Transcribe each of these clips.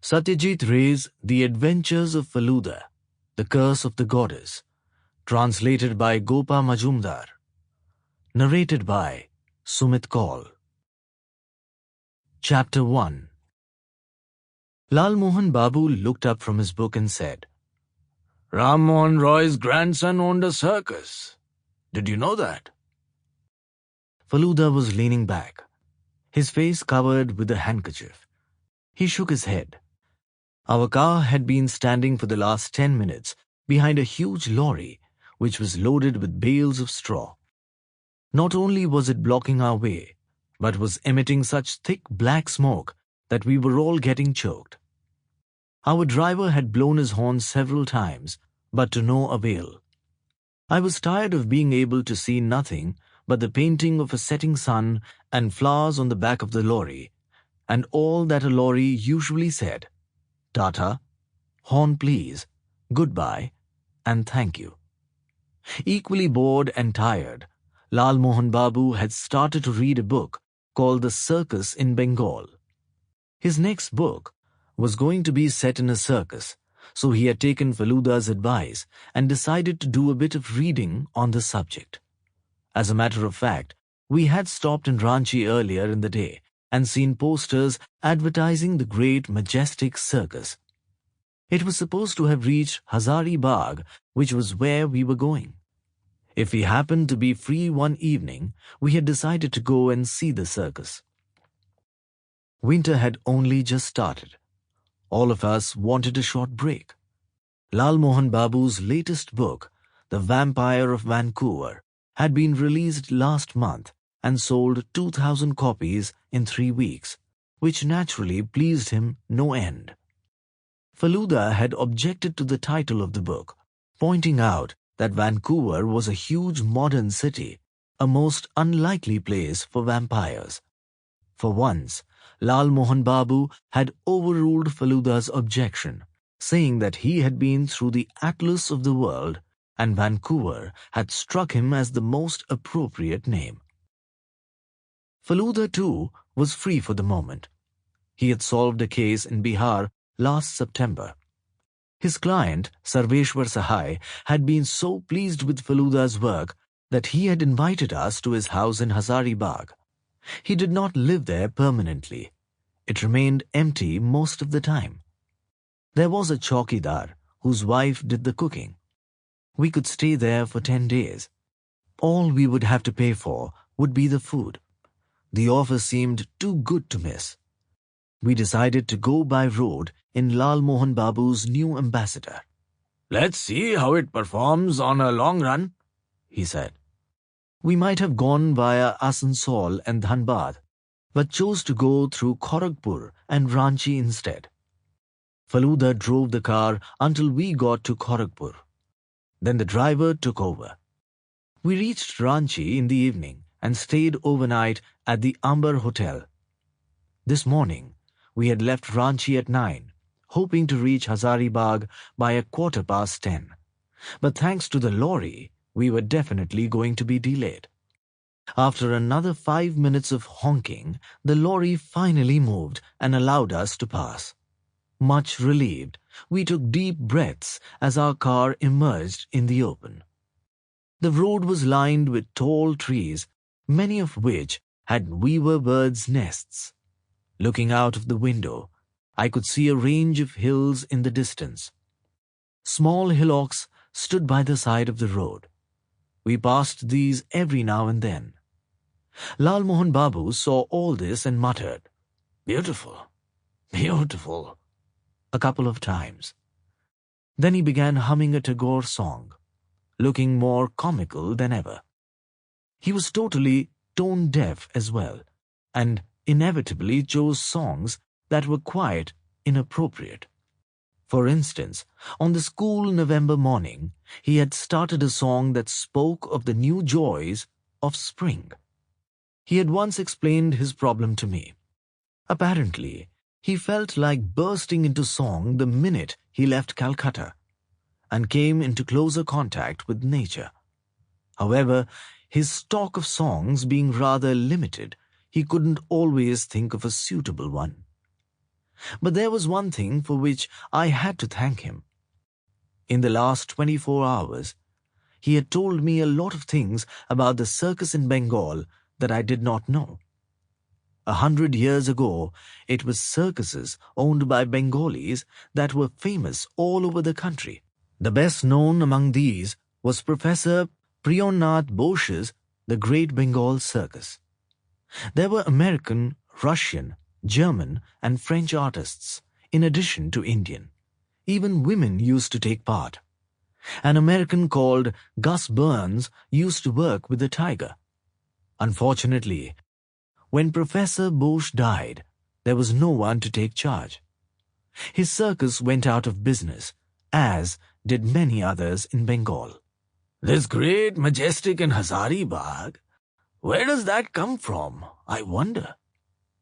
Satyajit Ray's The Adventures of Feluda, The Curse of the Goddess, translated by Gopa Majumdar, narrated by Sumit Kaul. Chapter 1. Lal Mohan Babu looked up from his book and said, "Ram Mohan Roy's grandson owned a circus. Did you know that?" Feluda was leaning back, his face covered with a handkerchief. He shook his head. Our car had been standing for the last 10 minutes behind a huge lorry which was loaded with bales of straw. Not only was it blocking our way, but was emitting such thick black smoke that we were all getting choked. Our driver had blown his horn several times, but to no avail. I was tired of being able to see nothing but the painting of a setting sun and flowers on the back of the lorry, and all that a lorry usually said: "Tata, horn please, goodbye, and thank you." Equally bored and tired, Lal Mohan Babu had started to read a book called The Circus in Bengal. His next book was going to be set in a circus, so he had taken Feluda's advice and decided to do a bit of reading on the subject. As a matter of fact, we had stopped in Ranchi earlier in the day and seen posters advertising the great majestic circus. It was supposed to have reached Hazaribagh, which was where we were going. If we happened to be free one evening, we had decided to go and see the circus. Winter had only just started. All of us wanted a short break. Lal Mohan Babu's latest book, The Vampire of Vancouver, had been released last month and sold 2,000 copies in 3 weeks, which naturally pleased him no end. Feluda had objected to the title of the book, pointing out that Vancouver was a huge modern city, a most unlikely place for vampires. For once, Lal Mohan Babu had overruled Feluda's objection, saying that he had been through the atlas of the world and Vancouver had struck him as the most appropriate name. Feluda, too, was free for the moment. He had solved a case in Bihar last September. His client, Sarveshwar Sahai, had been so pleased with Feluda's work that he had invited us to his house in Hazaribagh. He did not live there permanently. It remained empty most of the time. There was a chowkidar whose wife did the cooking. We could stay there for 10 days. All we would have to pay for would be the food. The offer seemed too good to miss. We decided to go by road in Lal Mohan Babu's new ambassador. "Let's see how it performs on a long run," he said. We might have gone via Asansol and Dhanbad, but chose to go through Kharagpur and Ranchi instead. Feluda drove the car until we got to Kharagpur. Then the driver took over. We reached Ranchi in the evening and stayed overnight at the Amber Hotel. This morning, we had left Ranchi at 9, hoping to reach Hazaribagh by 10:15. But thanks to the lorry, we were definitely going to be delayed. After another 5 minutes of honking, the lorry finally moved and allowed us to pass. Much relieved, we took deep breaths as our car emerged in the open. The road was lined with tall trees, many of which had weaver birds' nests. Looking out of the window, I could see a range of hills in the distance. Small hillocks stood by the side of the road. We passed these every now and then. Lal Mohan Babu saw all this and muttered, "Beautiful, beautiful," a couple of times. Then he began humming a Tagore song, looking more comical than ever. He was totally tone-deaf as well, and inevitably chose songs that were quite inappropriate. For instance, on the school November morning, he had started a song that spoke of the new joys of spring. He had once explained his problem to me. Apparently, he felt like bursting into song the minute he left Calcutta and came into closer contact with nature. However, his stock of songs being rather limited, he couldn't always think of a suitable one. But there was one thing for which I had to thank him. In the last 24 hours, he had told me a lot of things about the circus in Bengal that I did not know. 100 years ago, it was circuses owned by Bengalis that were famous all over the country. The best known among these was Professor Priyanath Bose's The Great Bengal Circus. There were American, Russian, German, and French artists, in addition to Indian. Even women used to take part. An American called Gus Burns used to work with the tiger. Unfortunately, when Professor Bose died, there was no one to take charge. His circus went out of business, as did many others in Bengal. This great majestic in Hazaribagh, where does that come from, I wonder?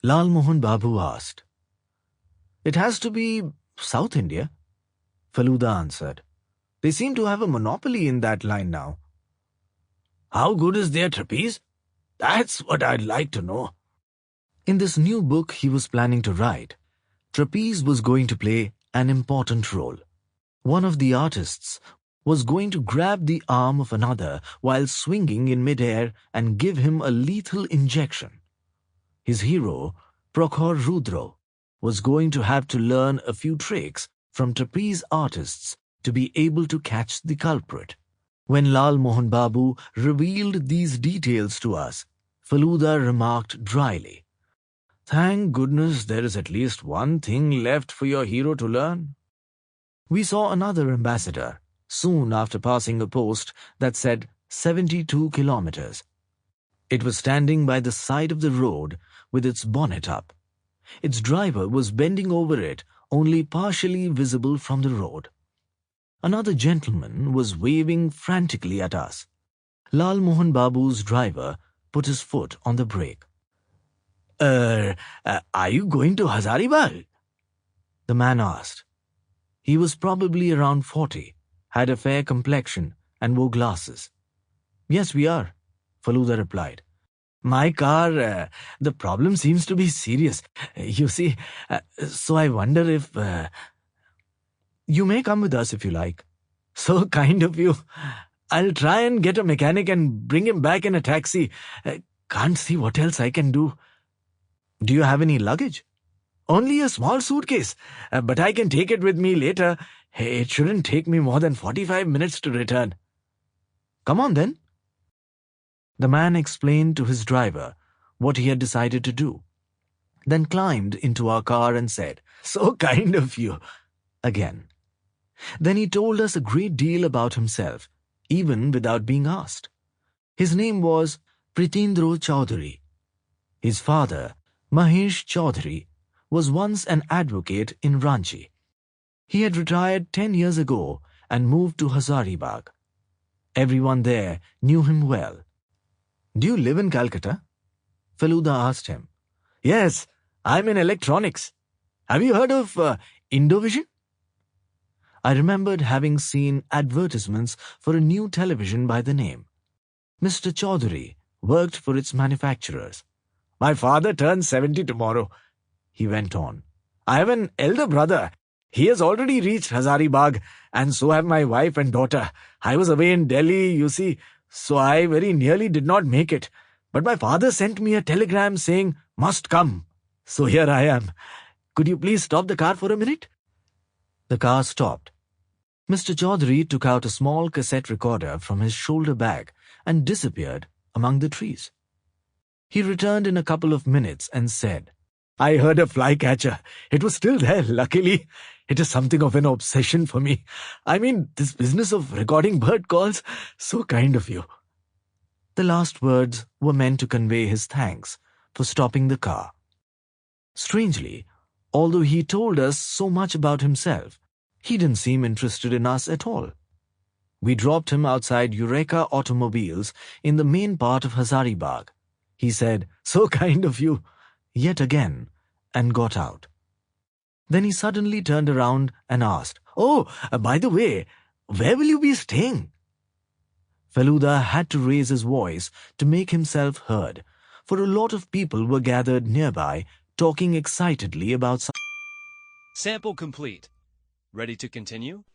Lal Mohan Babu asked. It has to be South India, Feluda answered. They seem to have a monopoly in that line now. How good is their trapeze? That's what I'd like to know. In this new book he was planning to write, trapeze was going to play an important role. One of the artists was going to grab the arm of another while swinging in midair and give him a lethal injection. His hero, Prokhor Rudro, was going to have to learn a few tricks from trapeze artists to be able to catch the culprit. When Lal Mohan Babu revealed these details to us, Feluda remarked dryly, Thank goodness there is at least one thing left for your hero to learn. We saw another ambassador soon after passing a post that said 72 kilometers. It was standing by the side of the road with its bonnet up. Its driver was bending over it, only partially visible from the road. Another gentleman was waving frantically at us. Lal Mohan Babu's driver put his foot on the brake. Are you going to Hazaribagh? The man asked. He was probably around 40, had a fair complexion, and wore glasses. Yes, we are, Feluda replied. My car, the problem seems to be serious. You see, so I wonder if... You may come with us if you like. So kind of you. I'll try and get a mechanic and bring him back in a taxi. Can't see what else I can do. Do you have any luggage? Only a small suitcase, but I can take it with me later. It shouldn't take me more than 45 minutes to return. Come on then. The man explained to his driver what he had decided to do, then climbed into our car and said, So kind of you, again. Then he told us a great deal about himself, even without being asked. His name was Pritendra Chowdhury. His father, Mahesh Chowdhury, was once an advocate in Ranchi. He had retired 10 years ago and moved to Hazaribagh. Everyone there knew him well. Do you live in Calcutta? Feluda asked him. Yes, I'm in electronics. Have you heard of Indovision? I remembered having seen advertisements for a new television by the name. Mr. Chowdhury worked for its manufacturers. My father turns 70 tomorrow, he went on. I have an elder brother. He has already reached Hazaribagh, and so have my wife and daughter. I was away in Delhi, you see, so I very nearly did not make it. But my father sent me a telegram saying, must come. So here I am. Could you please stop the car for a minute? The car stopped. Mr. Chaudhary took out a small cassette recorder from his shoulder bag and disappeared among the trees. He returned in a couple of minutes and said, I heard a flycatcher. It was still there, luckily. It is something of an obsession for me. I mean, this business of recording bird calls, so kind of you. The last words were meant to convey his thanks for stopping the car. Strangely, although he told us so much about himself, he didn't seem interested in us at all. We dropped him outside Eureka Automobiles in the main part of Hazaribagh. He said, so kind of you, yet again, and got out. Then he suddenly turned around and asked, Oh, by the way, where will you be staying? Feluda had to raise his voice to make himself heard, for a lot of people were gathered nearby, talking excitedly about something. Sample complete. Ready to continue?